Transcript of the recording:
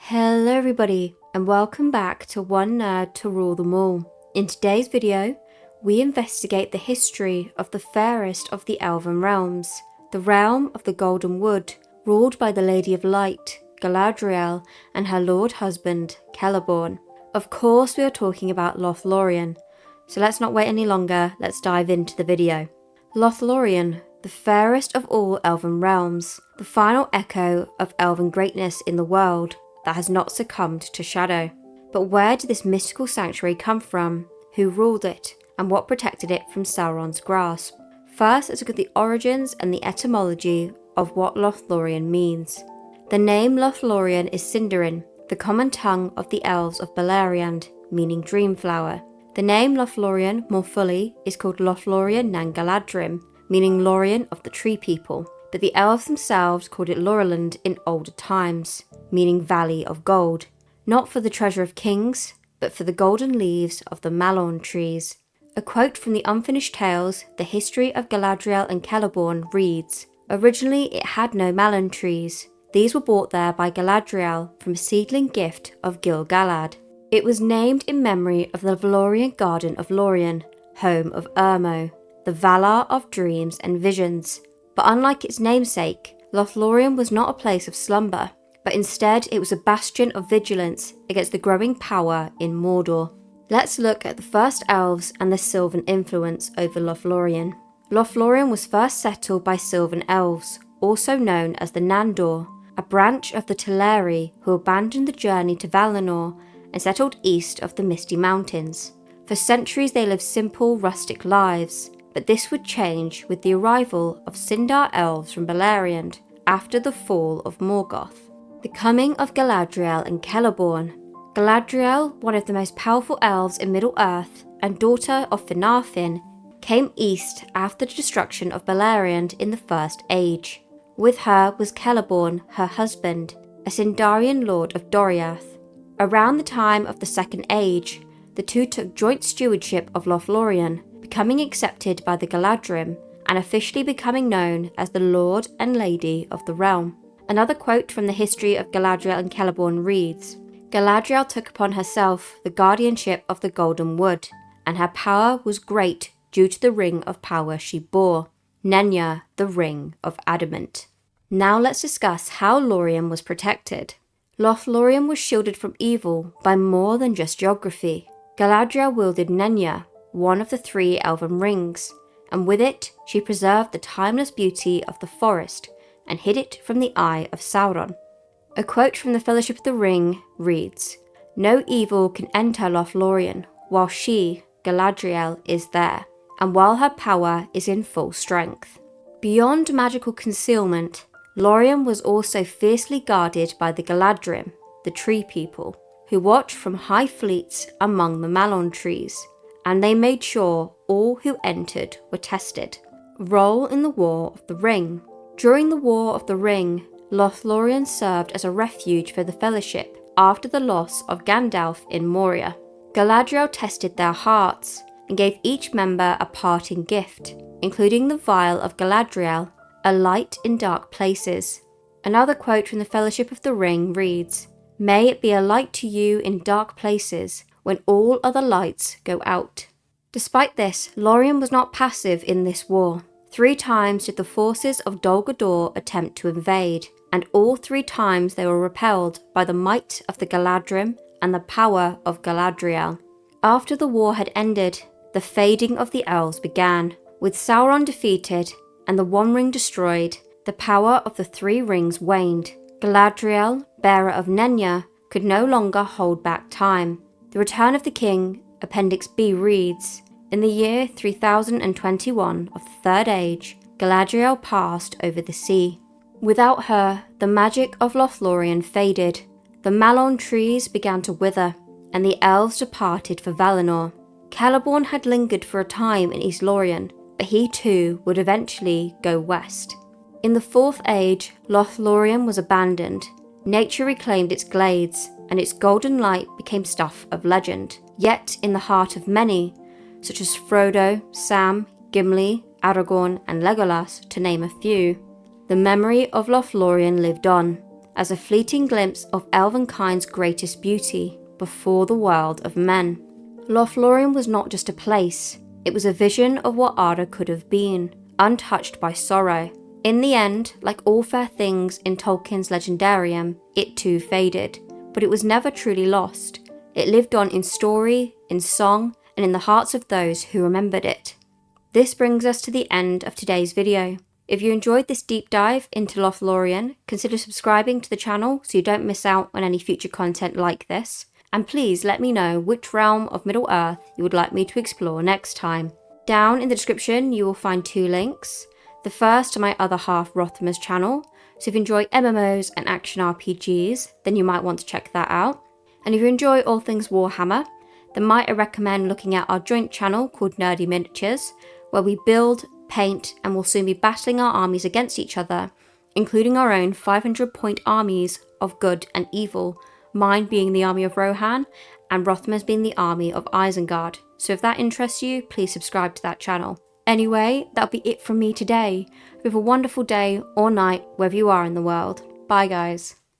Hello everybody, and welcome back to One Nerd to Rule Them All. In today's video, we investigate the history of the fairest of the Elven realms, the realm of the Golden Wood, ruled by the Lady of Light, Galadriel, and her lord husband, Celeborn. Of course we are talking about Lothlórien, so let's not wait any longer, let's dive into the video. Lothlórien, the fairest of all Elven realms, the final echo of Elven greatness in the world that has not succumbed to shadow. But where did this mystical sanctuary come from? Who ruled it? And what protected it from Sauron's grasp? First, let's look at the origins and the etymology of what Lothlórien means. The name Lothlórien is Sindarin, the common tongue of the elves of Beleriand, meaning dream flower. The name Lothlórien, more fully, is called Lothlórien nan Galadrim, meaning Lórien of the tree people, but the elves themselves called it Lorelland in older times, meaning Valley of Gold, not for the treasure of kings, but for the golden leaves of the malorn trees. A quote from the Unfinished Tales, The History of Galadriel and Celeborn reads, "Originally it had no malorn trees. These were brought there by Galadriel from a seedling gift of Gil-galad. It was named in memory of the Valorian Garden of Lórien, home of Irmo, the Valar of dreams and visions. But unlike its namesake, Lothlórien was not a place of slumber, but instead it was a bastion of vigilance against the growing power in Mordor." Let's look at the first elves and the Sylvan influence over Lothlórien. Lothlórien was first settled by Sylvan elves, also known as the Nandor, a branch of the Teleri who abandoned the journey to Valinor and settled east of the Misty Mountains. For centuries they lived simple, rustic lives, but this would change with the arrival of Sindar elves from Beleriand after the fall of Morgoth. The coming of Galadriel and Celeborn. Galadriel, one of the most powerful elves in Middle-earth and daughter of Finarfin, came east after the destruction of Beleriand in the First Age. With her was Celeborn, her husband, a Sindarian lord of Doriath. Around the time of the Second Age, the two took joint stewardship of Lothlórien, becoming accepted by the Galadrim and officially becoming known as the Lord and Lady of the realm. Another quote from the history of Galadriel and Celeborn reads, "Galadriel took upon herself the guardianship of the Golden Wood, and her power was great due to the ring of power she bore, Nenya, the ring of adamant." Now let's discuss how Lórien was protected. Lothlórien was shielded from evil by more than just geography. Galadriel wielded Nenya, one of the three elven rings, and with it she preserved the timeless beauty of the forest and hid it from the eye of Sauron. A quote from the Fellowship of the Ring reads, "No evil can enter Lothlórien while she, Galadriel, is there, and while her power is in full strength." Beyond magical concealment, Lórien was also fiercely guarded by the Galadrim, the tree people, who watched from high fleets among the malorn trees, and they made sure all who entered were tested. Role in the War of the Ring. During the War of the Ring, Lothlórien served as a refuge for the Fellowship after the loss of Gandalf in Moria. Galadriel tested their hearts and gave each member a parting gift, including the Vial of Galadriel, a light in dark places. Another quote from the Fellowship of the Ring reads, "May it be a light to you in dark places when all other lights go out." Despite this, Lórien was not passive in this war. 3 times did the forces of Dol Guldur attempt to invade, and all 3 times they were repelled by the might of the Galadrim and the power of Galadriel. After the war had ended, the fading of the elves began. With Sauron defeated and the One Ring destroyed, the power of the 3 rings waned. Galadriel, bearer of Nenya, could no longer hold back time. The Return of the King, Appendix B reads, "In the year 3021 of the Third Age, Galadriel passed over the sea. Without her, the magic of Lothlórien faded, the malorn trees began to wither, and the elves departed for Valinor. Celeborn had lingered for a time in East Lórien, but he too would eventually go west. In the Fourth Age, Lothlórien was abandoned. Nature reclaimed its glades, and its golden light became stuff of legend. Yet in the heart of many, such as Frodo, Sam, Gimli, Aragorn and Legolas, to name a few, the memory of Lothlórien lived on, as a fleeting glimpse of elvenkind's greatest beauty before the world of men. Lothlórien was not just a place, it was a vision of what Arda could have been, untouched by sorrow. In the end, like all fair things in Tolkien's legendarium, it too faded, but it was never truly lost. It lived on in story, in song, and in the hearts of those who remembered it. This brings us to the end of today's video. If you enjoyed this deep dive into Lothlórien, consider subscribing to the channel so you don't miss out on any future content like this. And please let me know which realm of Middle-earth you would like me to explore next time. Down in the description you will find 2 links. The first to my other half Rothmer's channel, so if you enjoy MMOs and action RPGs, then you might want to check that out. And if you enjoy all things Warhammer, then might I recommend looking at our joint channel called Nerdy Miniatures, where we build, paint, and will soon be battling our armies against each other, including our own 500-point armies of good and evil, mine being the army of Rohan, and Rothmer's being the army of Isengard. So if that interests you, please subscribe to that channel. Anyway, that'll be it from me today. Have a wonderful day or night, wherever you are in the world. Bye guys.